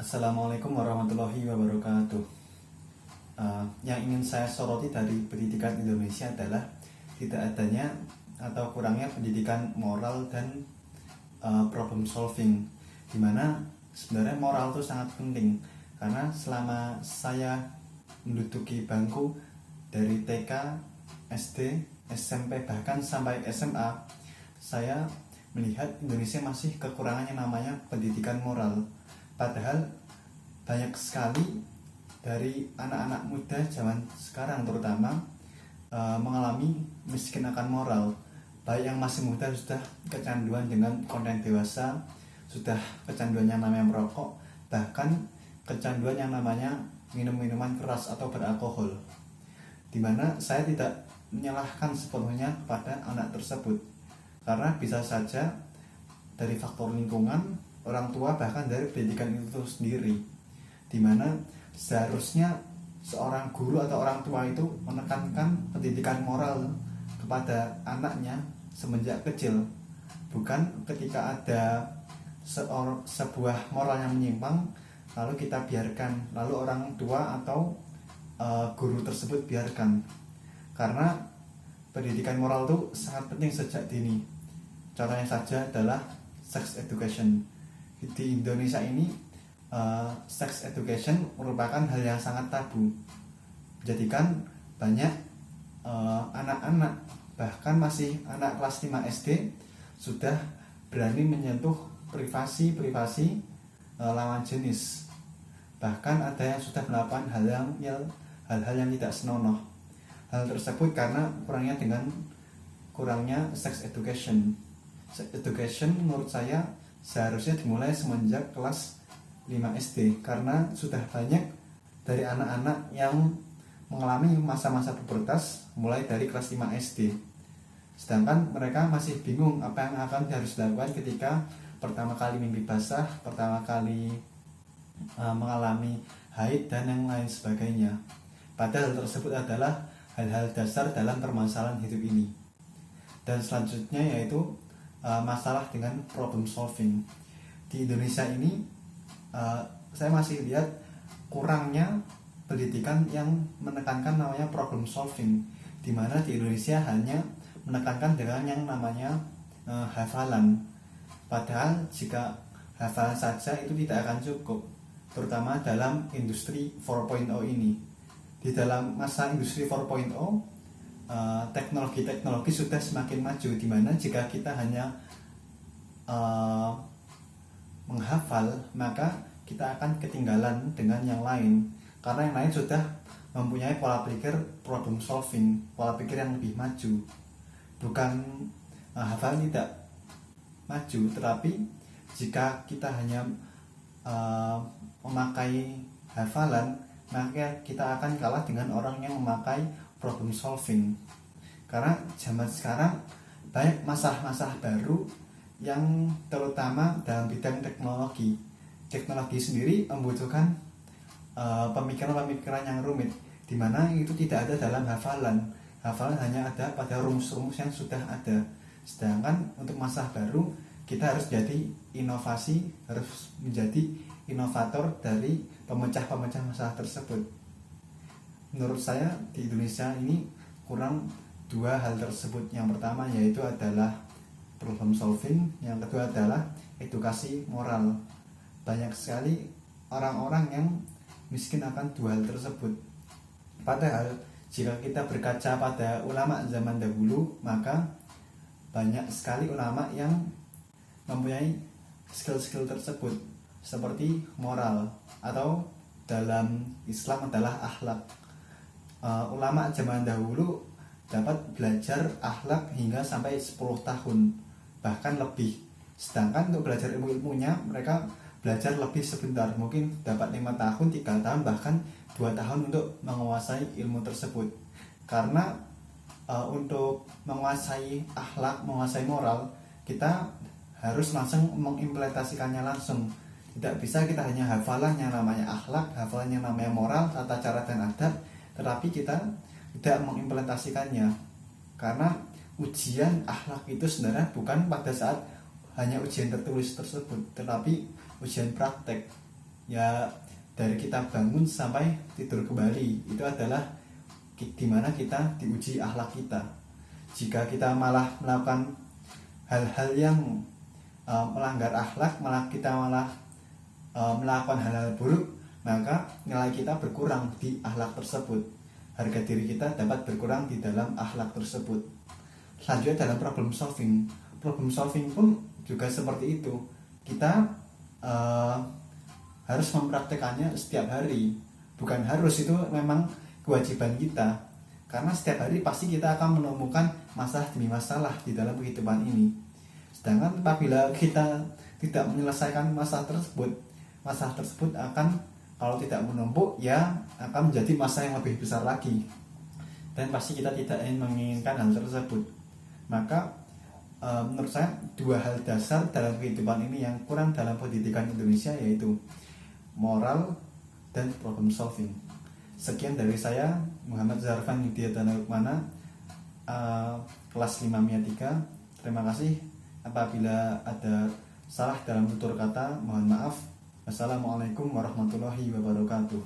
Assalamualaikum warahmatullahi wabarakatuh. Yang ingin saya soroti dari pendidikan Indonesia adalah tidak adanya atau kurangnya pendidikan moral dan problem solving, dimana sebenarnya moral itu sangat penting karena selama saya menduduki bangku dari TK, SD, SMP bahkan sampai SMA, saya melihat Indonesia masih kekurangan yang namanya pendidikan moral. Padahal banyak sekali dari anak-anak muda zaman sekarang terutama mengalami miskin akan moral. Baik yang masih muda sudah kecanduan dengan konten dewasa, sudah kecanduan yang namanya merokok, bahkan kecanduan yang namanya minum-minuman keras atau beralkohol. Dimana saya tidak menyalahkan sepenuhnya kepada anak tersebut, karena bisa saja dari faktor lingkungan, orang tua, bahkan dari pendidikan itu sendiri, dimana seharusnya seorang guru atau orang tua itu menekankan pendidikan moral kepada anaknya semenjak kecil, bukan ketika ada sebuah moral yang menyimpang lalu kita biarkan, lalu orang tua atau guru tersebut biarkan. Karena pendidikan moral itu sangat penting sejak dini. Contohnya saja adalah sex education. Di Indonesia ini sex education merupakan hal yang sangat tabu, menjadikan banyak anak-anak, bahkan masih anak kelas 5 SD sudah berani menyentuh privasi lawan jenis. Bahkan ada yang sudah melakukan hal-hal yang tidak senonoh. Hal tersebut karena kurangnya sex education. Sex education menurut saya seharusnya dimulai semenjak kelas 5 SD, karena sudah banyak dari anak-anak yang mengalami masa-masa pubertas mulai dari kelas 5 SD. Sedangkan mereka masih bingung apa yang akan harus dilakukan ketika pertama kali mimpi basah, pertama kali mengalami haid dan yang lain sebagainya. Padahal tersebut adalah hal-hal dasar dalam permasalahan hidup ini. Dan selanjutnya yaitu masalah dengan problem solving. Di Indonesia ini saya masih lihat kurangnya pendidikan yang menekankan namanya problem solving, di mana di Indonesia hanya menekankan dengan yang namanya hafalan. Padahal jika hafalan saja itu tidak akan cukup, terutama dalam industri 4.0 ini. Di dalam masa industri 4.0, teknologi sudah semakin maju, di mana jika kita hanya menghafal, maka kita akan ketinggalan dengan yang lain, karena yang lain sudah mempunyai pola pikir problem solving, pola pikir yang lebih maju. Bukan hafalan tidak maju, tetapi jika kita hanya memakai hafalan, maka kita akan kalah dengan orang yang memakai problem solving. Karena zaman sekarang banyak masalah-masalah baru yang terutama dalam bidang teknologi. Teknologi sendiri membutuhkan pemikiran-pemikiran yang rumit, di mana itu tidak ada dalam hafalan. Hafalan hanya ada pada rumus-rumus yang sudah ada. Sedangkan untuk masalah baru, kita harus jadi inovasi, harus menjadi inovator dari pemecah-pemecah masalah tersebut. Menurut saya di Indonesia ini kurang dua hal tersebut. Yang pertama yaitu adalah problem solving, yang kedua adalah edukasi moral. Banyak sekali orang-orang yang miskin akan dua hal tersebut. Padahal jika kita berkaca pada ulama zaman dahulu, maka banyak sekali ulama yang mempunyai skill-skill tersebut, seperti moral atau dalam Islam adalah akhlak. Ulama zaman dahulu dapat belajar akhlak hingga sampai 10 tahun, bahkan lebih. Sedangkan untuk belajar ilmu-ilmunya mereka belajar lebih sebentar, mungkin dapat 5 tahun, 3 tahun, bahkan 2 tahun untuk menguasai ilmu tersebut. Karena untuk menguasai akhlak, menguasai moral, kita harus langsung mengimplementasikannya langsung. Tidak bisa kita hanya hafalan yang namanya akhlak, hafalan yang namanya moral, tata cara dan adab, tetapi kita tidak mengimplementasikannya. Karena ujian akhlak itu sebenarnya bukan pada saat hanya ujian tertulis tersebut, tetapi ujian praktek. ya dari kita bangun sampai tidur kembali, itu adalah dimana kita diuji akhlak kita. Jika kita malah melakukan hal-hal yang melanggar akhlak, kita malah melakukan hal-hal buruk, maka nilai kita berkurang di akhlak tersebut. Harga diri kita dapat berkurang di dalam akhlak tersebut. Selanjutnya dalam problem solving. Problem solving pun juga seperti itu. Kita harus mempraktekannya setiap hari. Bukan harus, itu memang kewajiban kita. Karena setiap hari pasti kita akan menemukan masalah demi masalah di dalam kehidupan ini. Sedangkan apabila kita tidak menyelesaikan masalah tersebut akan, kalau tidak menumpuk, ya akan menjadi masalah yang lebih besar lagi. Dan pasti kita tidak menginginkan hal tersebut. Maka menurut saya dua hal dasar dalam kehidupan ini yang kurang dalam pendidikan Indonesia, yaitu moral dan problem solving. Sekian dari saya, Muhammad Zarfan Widyadana Rukmana, kelas 5 MIA 3. Terima kasih. Apabila ada salah dalam tutur kata, mohon maaf. Wassalamualaikum warahmatullahi wabarakatuh.